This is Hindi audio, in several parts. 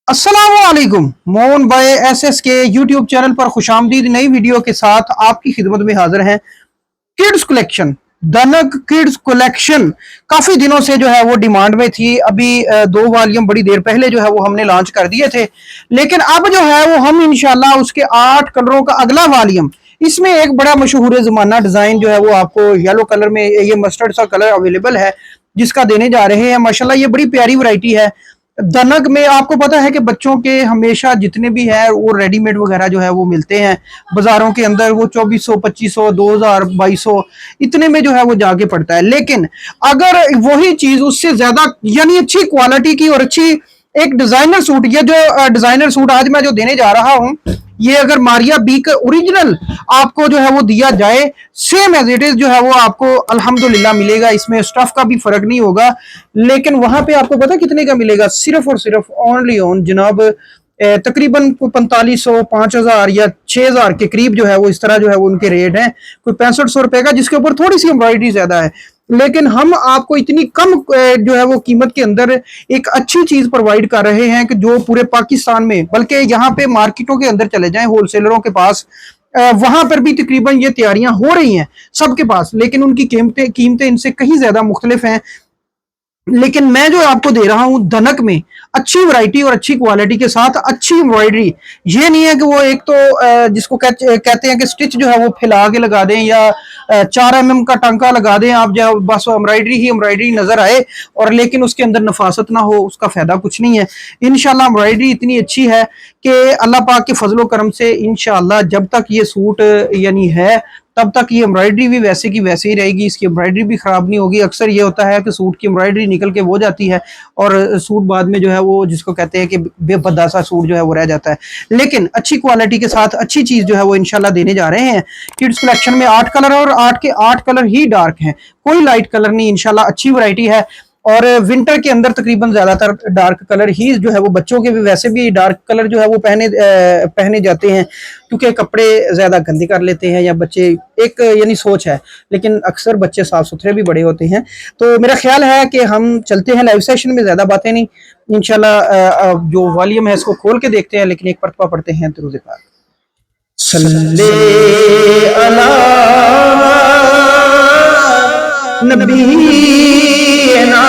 अस्सलामुअलैकुम। मोहन भाई एसएस के यूट्यूब चैनल पर खुशामदीद। नई वीडियो के साथ आपकी खिदमत में हाजिर हैं। किड्स कलेक्शन, धनक किड्स कलेक्शन काफी दिनों से जो है वो डिमांड में थी। अभी दो वॉल्यूम बड़ी देर पहले जो है वो हमने लॉन्च कर दिए थे, लेकिन अब जो है वो हम इंशाल्लाह उसके 8 कलरों का अगला वॉल्यूम, इसमें एक बड़ा मशहूर जमाना डिजाइन जो है वो आपको येलो कलर में, ये मस्टर्ड सा कलर अवेलेबल है जिसका देने जा रहे हैं। माशाल्लाह ये बड़ी प्यारी वैरायटी है। धनक में आपको पता है कि बच्चों के हमेशा जितने भी है वो रेडीमेड वगैरह जो है वो मिलते हैं बाजारों के अंदर। वो 2400, 2500, 2000, 2200 इतने में जो है वो जाके पड़ता है। लेकिन अगर वही चीज उससे ज्यादा यानी अच्छी क्वालिटी की और अच्छी एक डिजाइनर सूट, ये जो डिजाइनर सूट आज मैं जो देने जा रहा हूँ, ये अगर मारिया बी का ओरिजिनल आपको जो है वो दिया जाए, सेम एज इट इज जो है वो आपको अल्हम्दुलिल्लाह मिलेगा। इसमें स्टफ का भी फर्क नहीं होगा। लेकिन वहां पे आपको पता कितने का मिलेगा? सिर्फ और सिर्फ ओनली ऑन जनाब तकरीबन 4500, 5000 या 6000 के करीब जो है वो इस तरह जो है वो उनके रेट हैं। कोई 6500 रुपए का, जिसके ऊपर थोड़ी सी एम्ब्रॉयडरी ज्यादा है। लेकिन हम आपको इतनी कम जो है वो कीमत के अंदर एक अच्छी चीज प्रोवाइड कर रहे हैं कि जो पूरे पाकिस्तान में, बल्कि यहाँ पे मार्केटों के अंदर चले जाएं होलसेलरों के पास, वहां पर भी तकरीबन ये तैयारियां हो रही हैं सबके पास, लेकिन उनकी कीमतें कीमतें इनसे कहीं ज्यादा मुख्तलिफ हैं। लेकिन मैं जो आपको दे रहा हूं धनक में अच्छी वैरायटी और अच्छी क्वालिटी के साथ अच्छी एम्ब्रॉयडरी। ये नहीं है कि वो एक तो जिसको कहते हैं कि स्टिच जो है वो फैला के लगा दें या 4 mm का टांका लगा दें आप, जो बस एम्ब्रॉयडरी ही एम्ब्रॉयडरी नजर आए और लेकिन उसके अंदर नफासत ना हो, उसका फायदा कुछ नहीं है। इंशाल्लाह एम्ब्रॉयडरी इतनी अच्छी है कि अल्लाह पाक के फजलो करम से इंशाल्लाह जब तक ये सूट यानी है तब तक ये एम्ब्रॉयडरी भी वैसे की वैसे ही रहेगी, इसकी एम्ब्रॉयडरी भी खराब नहीं होगी। अक्सर ये होता है कि सूट की एम्ब्रॉयडरी निकल के वो जाती है और सूट बाद में जो है वो जिसको कहते हैं कि बेबदा सा सूट जो है वो रह जाता है। लेकिन अच्छी क्वालिटी के साथ अच्छी चीज जो है वो इंशाल्लाह देने जा रहे हैं। किड्स कलेक्शन में 8 कलर और 8 के 8 कलर ही डार्क हैं, कोई लाइट कलर नहीं। इंशाल्लाह अच्छी वैरायटी है। और विंटर के अंदर तकरीबन ज्यादातर डार्क कलर ही जो है वो, बच्चों के भी वैसे भी डार्क कलर जो है वो पहने जाते हैं क्योंकि कपड़े ज्यादा गंदे कर लेते हैं या बच्चे, एक यानी सोच है। लेकिन अक्सर बच्चे साफ सुथरे भी बड़े होते हैं। तो मेरा ख्याल है कि हम चलते हैं लाइव सेशन में, ज्यादा बातें नहीं। इंशाल्लाह जो वॉल्यूम है इसको खोल के देखते हैं, लेकिन एक मरतबा पढ़ते हैं दुरूद पाक। सल्ले अला नबीना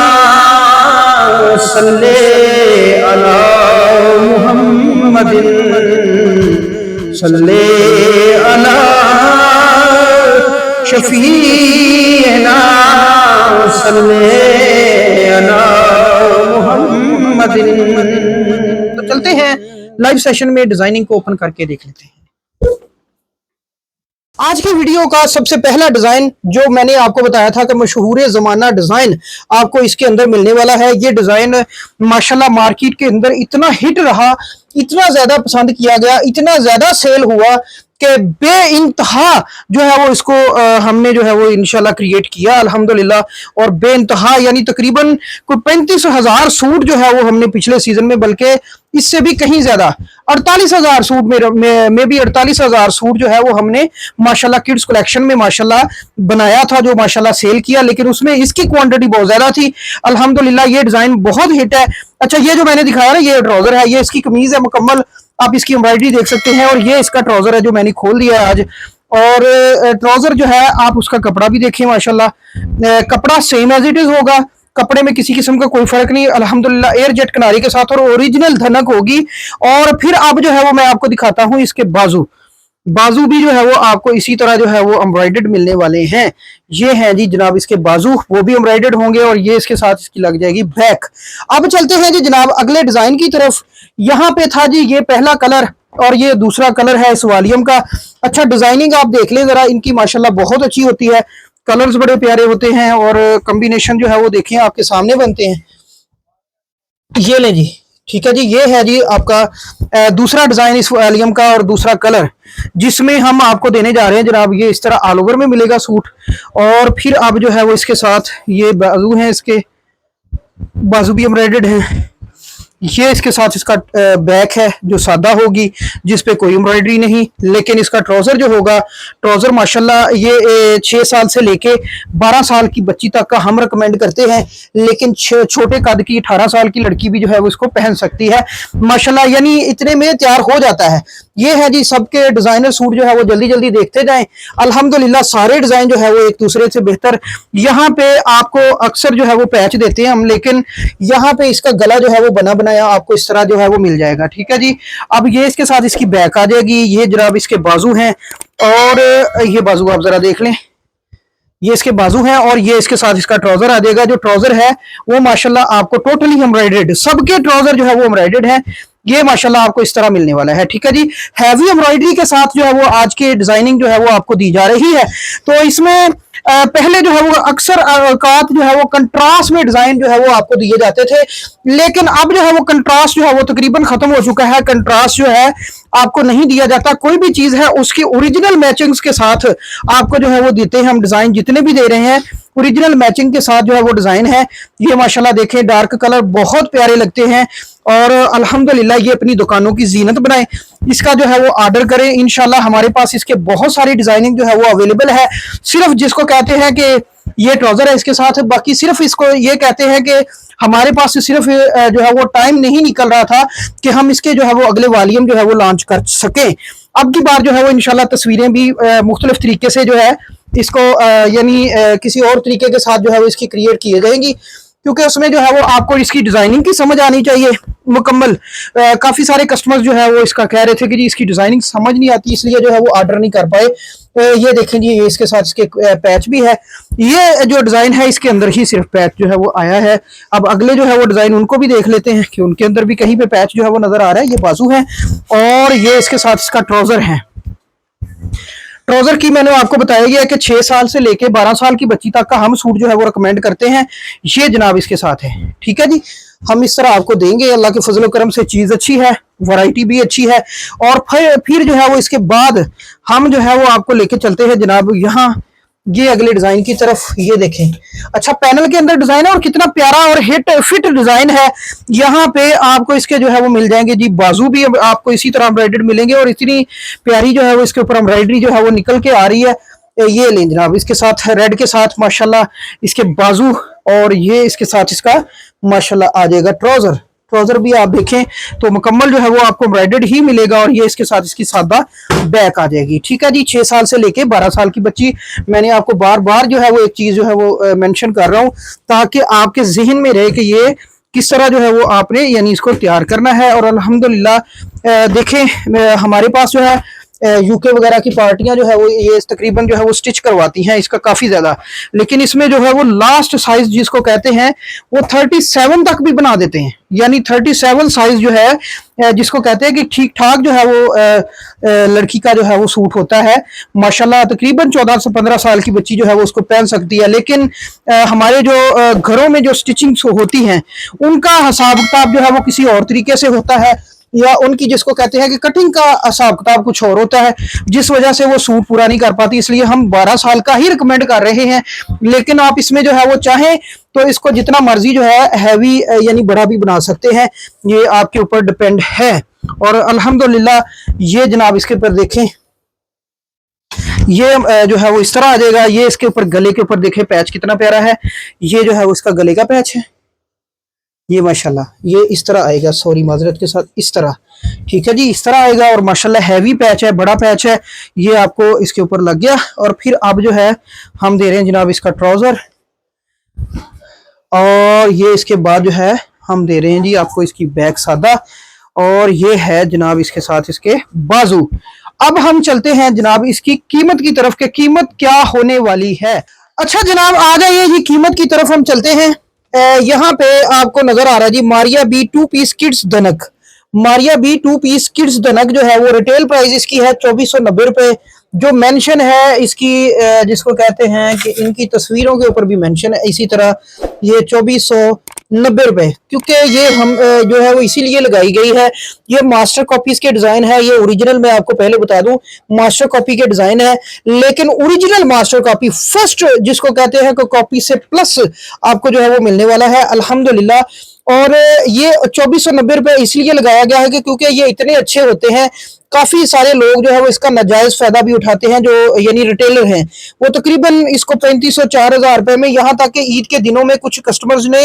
सल्ले अला मुहम्मदिन सल्ले अला शफीना सल्ले अला मुहम्मदिन। तो चलते हैं लाइव सेशन में, डिजाइनिंग को ओपन करके देख लेते हैं। आज की वीडियो का सबसे पहला डिजाइन जो मैंने आपको बताया था कि मशहूर जमाना डिजाइन आपको इसके अंदर मिलने वाला है। ये डिजाइन माशाल्लाह मार्केट के अंदर इतना हिट रहा, इतना ज्यादा पसंद किया गया, इतना ज्यादा सेल हुआ कि बेइंतहा जो है वो इसको हमने जो है वो इंशाल्लाह क्रिएट किया अल्हम्दुलिल्लाह। और बेइंतहा यानी तकरीबन कोई 35,000 सूट जो है वो हमने पिछले सीजन में, बल्कि इससे भी कहीं ज्यादा 48,000 सूट में भी 48,000 सूट जो है वो हमने माशाल्लाह किड्स कलेक्शन में माशाल्लाह बनाया था, जो माशाल्लाह सेल किया। लेकिन उसमें इसकी क्वांटिटी बहुत ज्यादा थी अल्हम्दुलिल्लाह। ये डिजाइन बहुत हिट है। अच्छा, ये जो मैंने दिखाया ना, ये ट्राउजर है, ये इसकी कमीज है मुकम्मल, आप इसकी एम्ब्रॉयडरी देख सकते हैं। और ये इसका ट्राउजर है जो मैंने खोल दिया है आज। और ट्राउजर जो है आप उसका कपड़ा भी देखें माशाल्लाह, कपड़ा सेम एज इट इज होगा, कपड़े में किसी किस्म का कोई फर्क नहीं अल्हम्दुलिल्लाह। एयर जेट किनारी के साथ और ओरिजिनल धनक होगी। और फिर अब जो है वो मैं आपको दिखाता हूँ इसके बाजू। बाजू भी जो है वो आपको इसी तरह जो है वो एम्ब्रॉयडर्ड मिलने वाले हैं। ये हैं जी जनाब इसके बाजू, वो भी एम्ब्रॉयडर्ड होंगे और ये इसके साथ इसकी लग जाएगी बैक। अब चलते हैं जी जनाब अगले डिजाइन की तरफ। यहाँ पे था जी ये पहला कलर और ये दूसरा कलर है इस वॉल्यूम का। अच्छा, डिजाइनिंग आप देख लें जरा, इनकी माशाल्लाह बहुत अच्छी होती है, कलर्स बड़े प्यारे होते हैं और कॉम्बिनेशन जो है वो देखें आपके सामने बनते हैं। ये ले जी, ठीक है जी, ये है जी आपका दूसरा डिजाइन इस वॉल्यूम का और दूसरा कलर, जिसमें हम आपको देने जा रहे हैं जनाब। ये इस तरह ऑल ओवर में मिलेगा सूट। और फिर अब जो है वो इसके साथ ये बाजू हैं, इसके बाजू भी एम्ब्रॉयडर्ड हैं। ये इसके साथ इसका बैक है जो सादा होगी, जिस पे कोई एम्ब्रॉयडरी नहीं। लेकिन इसका ट्राउज़र जो होगा, ट्राउज़र माशाल्लाह ये 6 साल से लेके 12 साल की बच्ची तक का हम रिकमेंड करते हैं। लेकिन छोटे कद की 18 साल की लड़की भी जो है वो इसको पहन सकती है माशाल्लाह, यानी इतने में तैयार हो जाता है। ये है जी सबके डिजाइनर सूट जो है वो जल्दी जल्दी देखते जाएं। अल्हम्दुलिल्लाह सारे डिजाइन जो है वो एक दूसरे से बेहतर। यहाँ पे आपको अक्सर जो है वो पैच देते हैं हम, लेकिन यहाँ पे इसका गला जो है वो बना बनाया आपको इस तरह जो है वो मिल जाएगा। ठीक है जी। अब ये इसके साथ इसकी बैक आ जाएगी। ये जनाब इसके बाजू हैं, और ये बाजू आप जरा देख लें, ये इसके बाजू हैं, और ये इसके साथ इसका ट्राउजर आ जाएगा। जो ट्राउजर है वो माशाल्लाह आपको टोटली एम्ब्रॉयडर्ड, सबके ट्राउजर जो है वो एम्ब्रॉयडर्ड है। ये माशाल्लाह आपको इस तरह मिलने वाला है। ठीक है जी। हैवी एम्ब्रॉयडरी के साथ जो है वो आज की डिजाइनिंग जो है वो आपको दी जा रही है। तो इसमें पहले जो है वो अक्सर औकात जो है वो कंट्रास्ट में डिजाइन जो है वो आपको दिए जाते थे, लेकिन अब जो है वो कंट्रास्ट जो है वो तकरीबन खत्म हो चुका है। कंट्रास्ट जो है आपको नहीं दिया जाता। कोई भी चीज है उसकी ओरिजिनल मैचिंग्स के साथ आपको जो है वो देते हैं हम। डिजाइन जितने भी दे रहे हैं ओरिजिनल मैचिंग के साथ जो है वो डिजाइन है। ये माशाल्लाह देखें डार्क कलर बहुत प्यारे लगते हैं, और अल्हम्दुलिल्लाह ये अपनी दुकानों की जीनत बनाएं। इसका जो है वो ऑर्डर करें, इंशाल्लाह हमारे पास इसके बहुत सारी डिजाइनिंग जो है वो अवेलेबल है। सिर्फ जिसको कहते हैं कि ये ट्राउजर है इसके साथ, बाकी सिर्फ इसको ये कहते हैं कि हमारे पास सिर्फ जो है वो टाइम नहीं निकल रहा था कि हम इसके जो है वो अगले वॉल्यूम जो है वो लॉन्च कर सके। अब की बार जो है वो इंशाल्लाह तस्वीरें भी मुख्तलिफ तरीके से जो है इसको यानी किसी और तरीके के साथ जो है वो इसकी क्रिएट की जाएंगी, क्योंकि उसमें जो है वो आपको इसकी डिजाइनिंग की समझ आनी चाहिए मुकम्मल। काफी सारे कस्टमर्स जो है वो इसका कह रहे थे कि जी इसकी डिजाइनिंग समझ नहीं आती, इसलिए जो है वो ऑर्डर नहीं कर पाए। ये देखें जी, ये इसके साथ इसके पैच भी है। ये जो डिजाइन है इसके अंदर ही सिर्फ पैच जो है वो आया है। अब अगले जो है वो डिजाइन उनको भी देख लेते हैं कि उनके अंदर भी कहीं पे पैच जो है वो नजर आ रहा है। ये बाजू है, और ये इसके साथ इसका ट्राउजर है। ट्राउजर की मैंने आपको बताया गया कि 6 साल से लेके 12 साल की बच्ची तक का हम सूट जो है वो रिकमेंड करते हैं। ये जनाब इसके साथ है। ठीक है जी। हम इस तरह आपको देंगे। अल्लाह के फजल करम से चीज अच्छी है, वैरायटी भी अच्छी है। और फिर जो है वो इसके बाद हम जो है वो आपको लेके चलते हैं जनाब यहाँ ये अगले डिजाइन की तरफ। ये देखें, अच्छा पैनल के अंदर डिजाइन है, और कितना प्यारा और हिट फिट डिजाइन है। यहाँ पे आपको इसके जो है वो मिल जाएंगे जी बाजू भी आपको इसी तरह एम्ब्रॉयडर्ड मिलेंगे, और इतनी प्यारी जो है वो इसके ऊपर एम्ब्रॉयडरी जो है वो निकल के आ रही है। ये लें जनाब, इसके साथ रेड के साथ माशाल्लाह इसके बाजू, और ये इसके साथ इसका माशाल्लाह आ जाएगा ट्राउजर। ट्राउजर भी आप देखें तो मुकम्मल जो है वो आपको एम्ब्रॉयडर्ड ही मिलेगा, और ये इसके साथ इसकी सादा बैक आ जाएगी। ठीक है जी। 6 साल से लेके 12 साल की बच्ची, मैंने आपको बार बार जो है वो एक चीज जो है वो मेंशन कर रहा हूँ ताकि आपके जहन में रहे कि ये किस तरह जो है वो आपने यानी इसको तैयार करना है। और अल्हम्दुलिल्लाह देखें हमारे पास जो है यूके वगैरह की पार्टियां जो है वो ये तकरीबन जो है वो स्टिच करवाती हैं इसका काफी ज्यादा, लेकिन इसमें जो है वो लास्ट साइज जिसको कहते हैं वो 37 तक भी बना देते हैं। यानी 37 साइज जो है जिसको कहते हैं कि ठीक ठाक जो है वो लड़की का जो है वो सूट होता है माशाल्लाह। तकरीबन 14 से 15 साल की बच्ची जो है वो उसको पहन सकती है। लेकिन हमारे जो घरों में जो स्टिचिंग होती हैं उनका हिसाब किताब जो है वो किसी और तरीके से होता है, या उनकी जिसको कहते हैं कि कटिंग का हिसाब किताब कुछ और होता है, जिस वजह से वो सूट पूरा नहीं कर पाती। इसलिए हम 12 साल का ही रिकमेंड कर रहे हैं। लेकिन आप इसमें जो है वो चाहें तो इसको जितना मर्जी जो है हैवी यानी बड़ा भी बना सकते हैं, ये आपके ऊपर डिपेंड है। और अल्हम्दुलिल्लाह ये जनाब इसके ऊपर देखें, ये जो है वो इस तरह आ जाएगा। ये इसके ऊपर गले के ऊपर देखें पैच कितना प्यारा है। ये जो है उसका गले का पैच है, ये माशाल्लाह ये इस तरह आएगा, सॉरी माजरत के साथ इस तरह। ठीक है जी, इस तरह आएगा, और माशाल्लाह हैवी पैच है, बड़ा पैच है। ये आपको इसके ऊपर लग गया। और फिर अब जो है हम दे रहे हैं जनाब इसका ट्राउजर, और ये इसके बाद जो है हम दे रहे हैं जी आपको इसकी बैक सादा, और ये है जनाब इसके साथ इसके बाजू। अब हम चलते हैं जनाब इसकी कीमत की तरफ के कीमत क्या होने वाली है। अच्छा जनाब आ जाइए जी कीमत की तरफ हम चलते हैं। यहाँ पे आपको नजर आ रहा है जी मारिया बी 2 पीस किड्स दनक। मारिया बी 2 पीस किड्स दनक जो है वो रिटेल प्राइस इसकी है 2490 रुपए। जो मेंशन है इसकी जिसको कहते हैं कि इनकी तस्वीरों के ऊपर भी मेंशन है इसी तरह, ये 2490 रुपए, क्योंकि ये हम जो है वो इसीलिए लगाई गई है। ये मास्टर कॉपीज के डिजाइन है, ये ओरिजिनल मैं आपको पहले बता दूं मास्टर कॉपी के डिजाइन है, लेकिन ओरिजिनल मास्टर कॉपी फर्स्ट जिसको कहते हैं कि कॉपी से प्लस आपको जो है वो मिलने वाला है। अल्हम्दुलिल्लाह और ये 2490 रुपए इसलिए लगाया गया है कि क्योंकि ये इतने अच्छे होते हैं, काफी सारे लोग जो है वो इसका नाजायज फायदा भी उठाते हैं, जो यानी रिटेलर हैं वो तकरीबन इसको 3500-4000 रुपए में, यहाँ तक कि ईद के दिनों में कुछ कस्टमर्स ने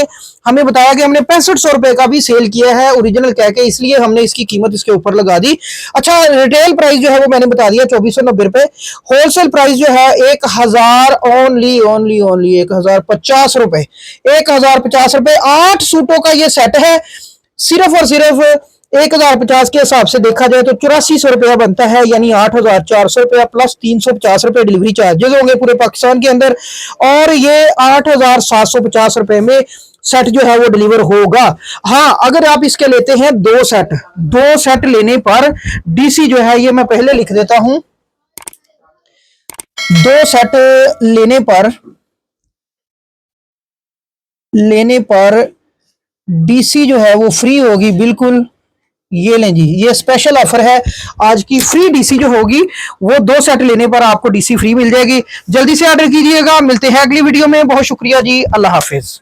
हमें बताया कि हमने 6500 रुपए का भी सेल किया है ओरिजिनल कह के, इसलिए हमने इसकी कीमत इसके ऊपर लगा दी। अच्छा, रिटेल प्राइस जो है वो मैंने बता दिया 2490 रुपए। होलसेल प्राइस जो है 1000 ओनली ओनली ओनली 1050 रुपए, 1050 रुपए। 8 सूटों का ये सेट है, सिर्फ और सिर्फ 1050 के हिसाब से देखा जाए तो 8400 रुपया बनता है, यानी 8400 रुपया प्लस 350 रुपए डिलीवरी चार्जेस होंगे पूरे पाकिस्तान के अंदर, और ये 8750 रुपए में सेट जो है वो डिलीवर होगा। हाँ, अगर आप इसके लेते हैं दो सेट लेने पर डीसी जो है, ये मैं पहले लिख देता हूं, 2 सेट लेने पर डीसी जो है वो फ्री होगी बिल्कुल। ये लें जी, ये स्पेशल ऑफर है आज की। फ्री डीसी जो होगी वो 2 सेट लेने पर आपको डीसी फ्री मिल जाएगी। जल्दी से ऑर्डर कीजिएगा। मिलते हैं अगली वीडियो में। बहुत शुक्रिया जी, अल्लाह हाफिज।